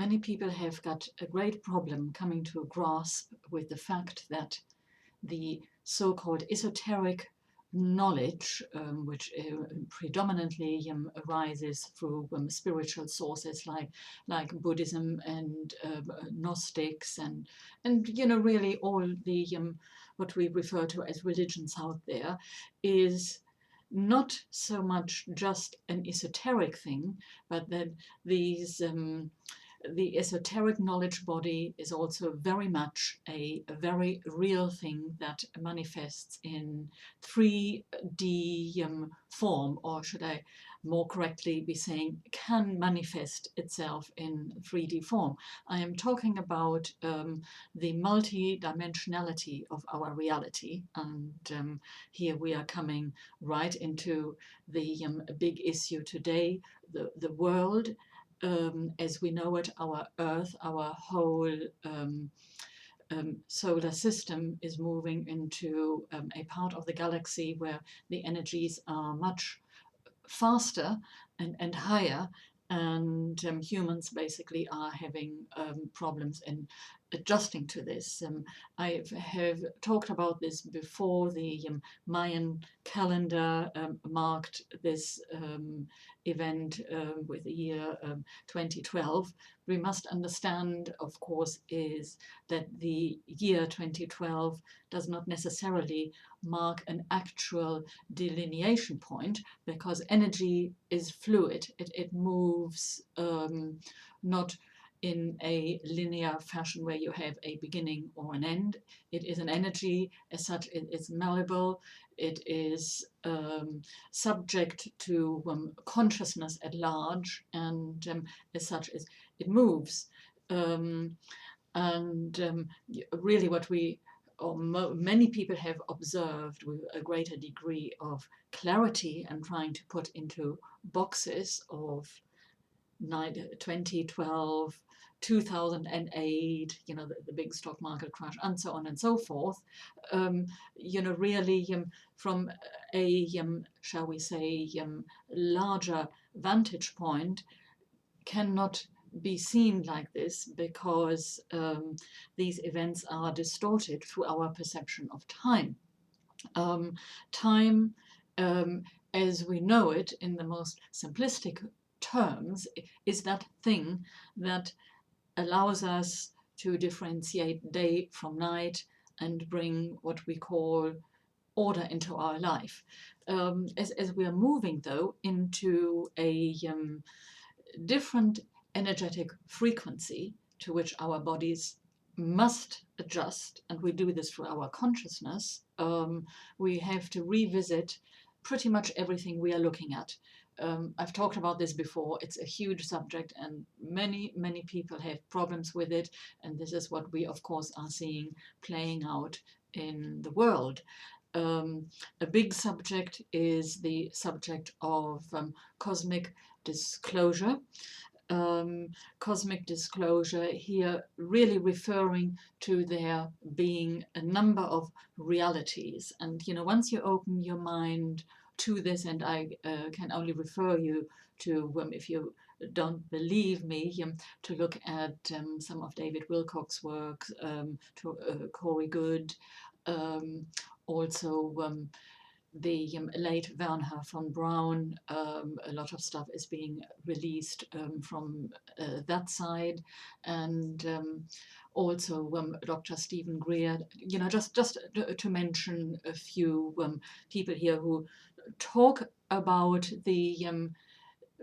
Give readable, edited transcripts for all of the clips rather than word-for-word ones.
many people have got a great problem coming to a grasp with the fact that the so-called esoteric knowledge, which predominantly arises through spiritual sources like Buddhism and Gnostics and really all the what we refer to as religions out there, is not so much just an esoteric thing, but that these the esoteric knowledge body is also very much a very real thing that manifests in 3D form, or should I more correctly be saying can manifest itself in 3D form. I am talking about the multi-dimensionality of our reality, and here we are coming right into the big issue today, the world as we know it, our Earth, our whole solar system is moving into a part of the galaxy where the energies are much faster and higher, and humans basically are having problems in adjusting to this. I have talked about this before. The Mayan calendar marked this event with the year 2012. We must understand, of course, is that the year 2012 does not necessarily mark an actual delineation point, because energy is fluid. It moves not in a linear fashion where you have a beginning or an end. It is an energy, as such it's malleable, it is subject to consciousness at large, and as such it moves. Really what we or many people have observed with a greater degree of clarity and trying to put into boxes of 2012, 2008, the big stock market crash, and so on and so forth, really from a, shall we say, larger vantage point, cannot be seen like this, because these events are distorted through our perception of time. Time, as we know it in the most simplistic terms, is that thing that allows us to differentiate day from night and bring what we call order into our life. As we are moving, though, into a different energetic frequency to which our bodies must adjust, and we do this through our consciousness, we have to revisit pretty much everything we are looking at. I've talked about this before. It's a huge subject, and many people have problems with it, and this is what we of course are seeing playing out in the world. A big subject is the subject of cosmic disclosure. Cosmic disclosure here really referring to there being a number of realities, and once you open your mind to this, and I can only refer you to, if you don't believe me, to look at some of David Wilcock's work, to Corey Good, also the late Wernher von Braun. A lot of stuff is being released from that side, and also Dr. Stephen Greer, just to mention a few people here who talk about the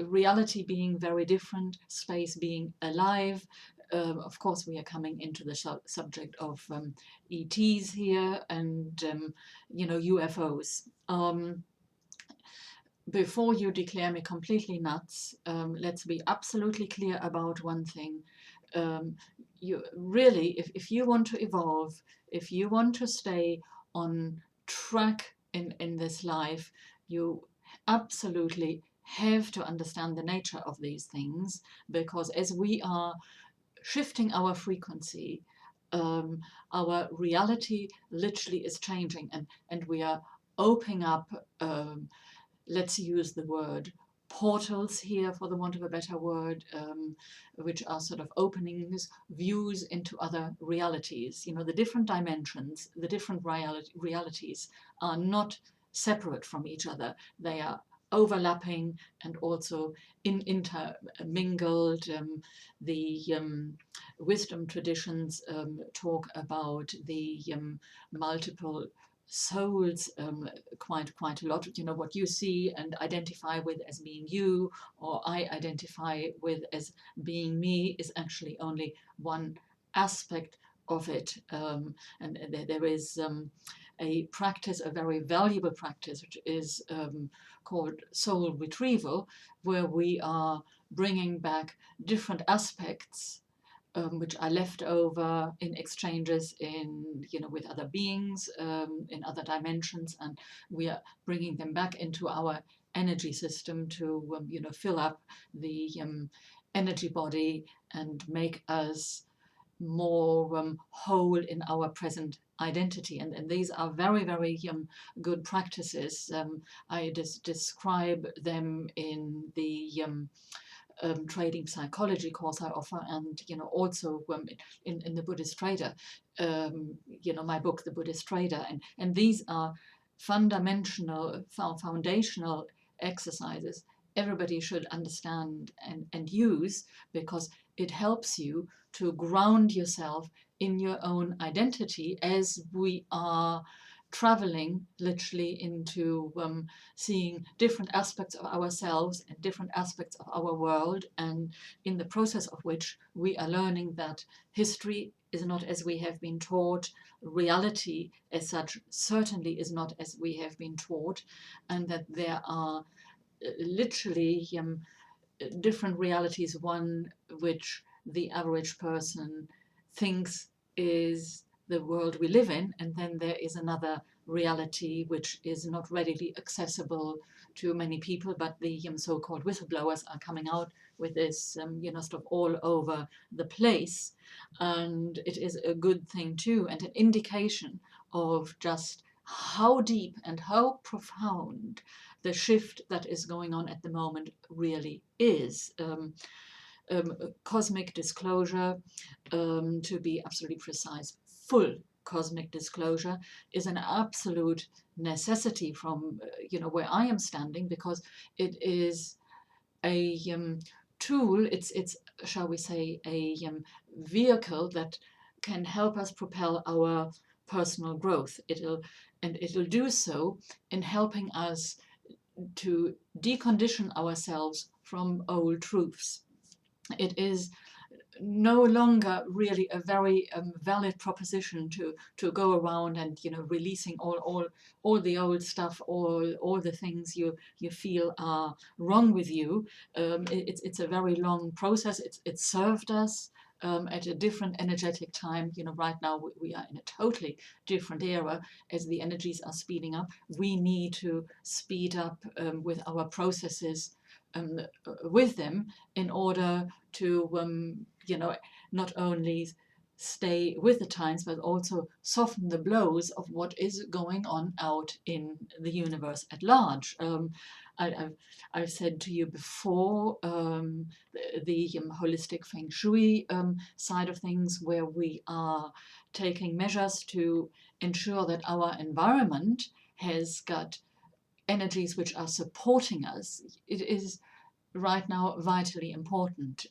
reality being very different, space being alive. Of course, we are coming into the subject of ETs here, and UFOs. Before you declare me completely nuts, let's be absolutely clear about one thing. You really, if you want to evolve, if you want to stay on track in this life, you absolutely have to understand the nature of these things, because as we are shifting our frequency, our reality literally is changing, and we are opening up, let's use the word portals here, for the want of a better word, which are sort of openings, views into other realities. You know, the different dimensions, the different realities are not separate from each other. They are overlapping and also intermingled. The wisdom traditions talk about the multiple souls quite a lot. You know, what you see and identify with as being you, or I identify with as being me, is actually only one aspect of it. And there is a practice, a very valuable practice, which is called soul retrieval, where we are bringing back different aspects which are left over in exchanges with other beings in other dimensions, and we are bringing them back into our energy system to fill up the energy body and make us more whole in our present identity. And these are very, very good practices. I describe them in the trading psychology course I offer, and also in the Buddhist Trader, my book, The Buddhist Trader, and these are foundational exercises everybody should understand and use, because it helps you to ground yourself in your own identity as we are traveling literally into seeing different aspects of ourselves and different aspects of our world, and in the process of which we are learning that history is not as we have been taught, reality as such certainly is not as we have been taught, and that there are literally different realities, one which the average person thinks is the world we live in, and then there is another reality which is not readily accessible to many people, but the so-called whistleblowers are coming out with this sort of all over the place, and it is a good thing too, and an indication of just how deep and how profound the shift that is going on at the moment really is. Cosmic disclosure, to be absolutely precise, full cosmic disclosure is an absolute necessity from where I am standing, because it is a tool. It's shall we say a vehicle that can help us propel our personal growth. It'll do so in helping us to decondition ourselves from old truths. It is no longer really a very valid proposition to go around and releasing all the old stuff, all the things you feel are wrong with you. It's a very long process. It's served us at a different energetic time. Right now we are in a totally different era. As the energies are speeding up, we need to speed up with our processes with them, in order to not only stay with the times, but also soften the blows of what is going on out in the universe at large. I've said to you before, the holistic feng shui side of things, where we are taking measures to ensure that our environment has got energies which are supporting us. It is right now vitally important.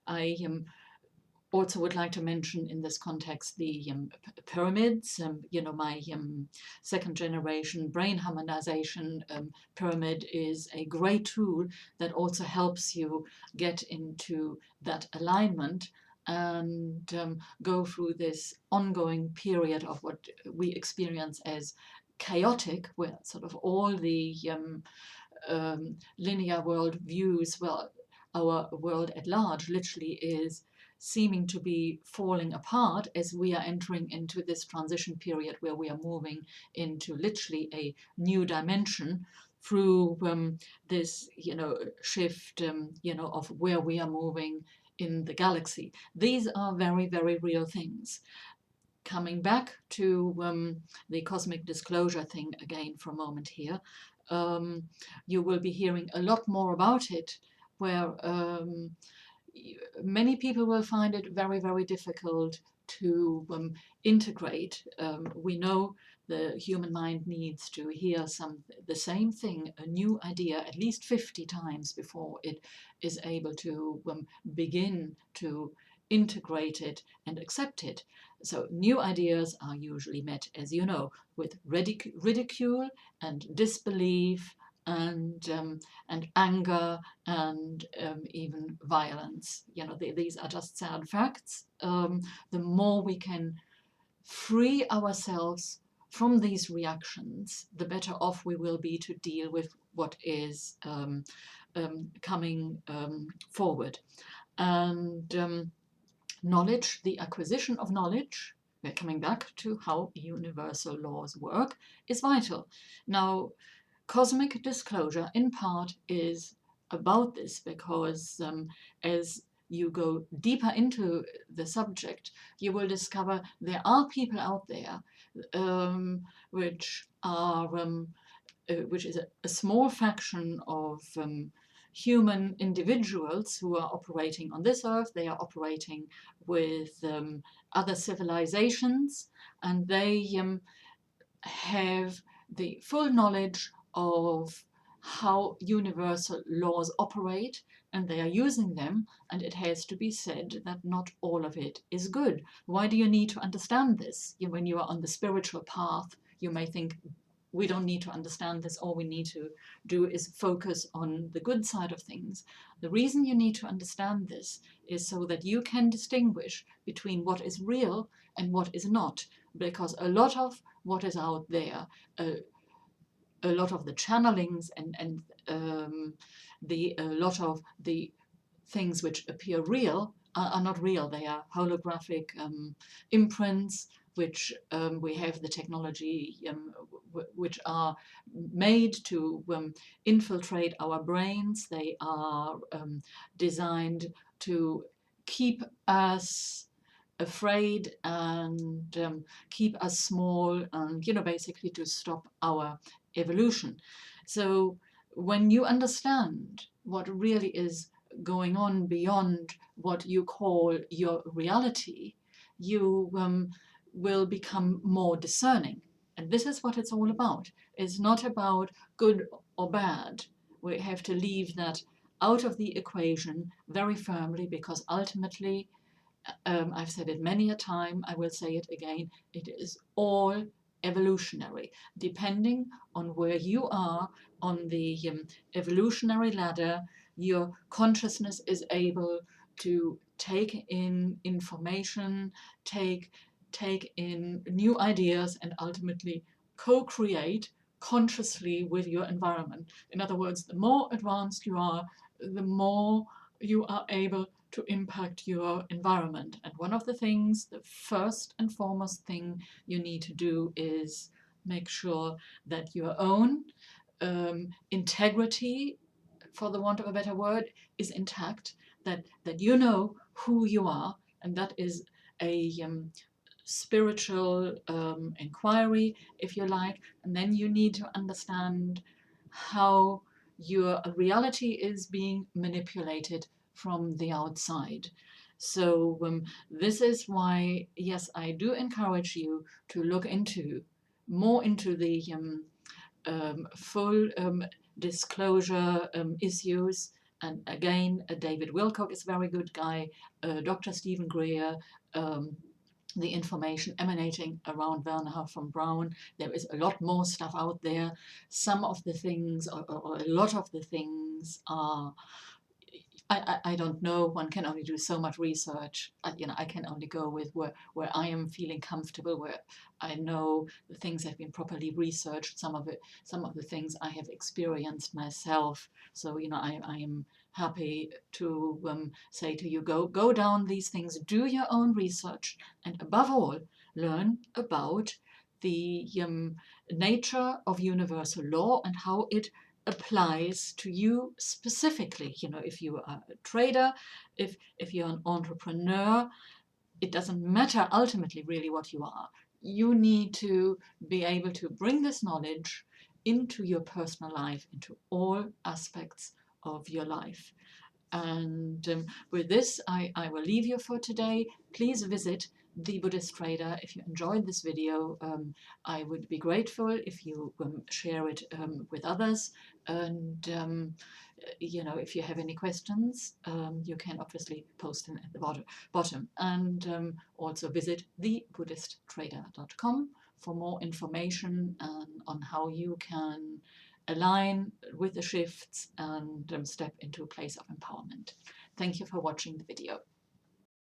I also would like to mention in this context the pyramids. My second generation brain harmonization pyramid is a great tool that also helps you get into that alignment and go through this ongoing period of what we experience as chaotic, where sort of all the linear world views, well, our world at large literally is seeming to be falling apart, as we are entering into this transition period where we are moving into literally a new dimension through this shift of where we are moving in the galaxy. These are very, very real things. Coming back to the cosmic disclosure thing again for a moment here, you will be hearing a lot more about it, where many people will find it very, very difficult to integrate. We know the human mind needs to hear the same thing, a new idea, at least 50 times before it is able to begin to integrate it and accept it. So new ideas are usually met, as you know, with ridicule and disbelief and anger and even violence. These are just sad facts. The more we can free ourselves from these reactions, the better off we will be to deal with what is coming forward. And knowledge, the acquisition of knowledge, we're coming back to how universal laws work, is vital. Now, cosmic disclosure, in part, is about this because as you go deeper into the subject, you will discover there are people out there which is a small fraction of human individuals who are operating on this earth. They are operating with other civilizations, and they have the full knowledge of how universal laws operate, and they are using them, and it has to be said that not all of it is good. Why do you need to understand this? When you are on the spiritual path, you may think, we don't need to understand this, all we need to do is focus on the good side of things. The reason you need to understand this is so that you can distinguish between what is real and what is not, because a lot of what is out there, a lot of the channelings and a lot of the things which appear real are not real. They are holographic imprints, which we have the technology which are made to infiltrate our brains. They are designed to keep us afraid and keep us small, and basically to stop our evolution. So when you understand what really is going on beyond what you call your reality, you will become more discerning. And this is what it's all about. It's not about good or bad. We have to leave that out of the equation very firmly, because ultimately, I've said it many a time, I will say it again, it is all evolutionary. Depending on where you are on the evolutionary ladder, your consciousness is able to take in information, take in new ideas, and ultimately co-create consciously with your environment. In other words, the more advanced you are, the more you are able to impact your environment. And one of the things, the first and foremost thing you need to do is make sure that your own integrity, for the want of a better word, is intact, that you know who you are, and that is a spiritual inquiry, if you like. And then you need to understand how your reality is being manipulated from the outside. So this is why, yes, I do encourage you to look more into the full disclosure issues. And again, David Wilcock is a very good guy, Dr. Stephen Greer, the information emanating around Werner von Braun. There is a lot more stuff out there. Some of the things, or a lot of the things, are, I don't know. One can only do so much research. I can only go with where I am feeling comfortable, where I know the things have been properly researched. Some of the things I have experienced myself. So I am happy to say to you, go down these things, do your own research, and above all, learn about the nature of universal law and how it applies to you specifically. If you are a trader, if you're an entrepreneur, it doesn't matter ultimately really what you are. You need to be able to bring this knowledge into your personal life, into all aspects of your life. And with this, I will leave you for today. Please visit The Buddhist Trader. If you enjoyed this video, I would be grateful if you share it with others. And if you have any questions, you can obviously post them at the bottom. And also visit thebuddhisttrader.com for more information on how you can align with the shifts and step into a place of empowerment. Thank you for watching the video.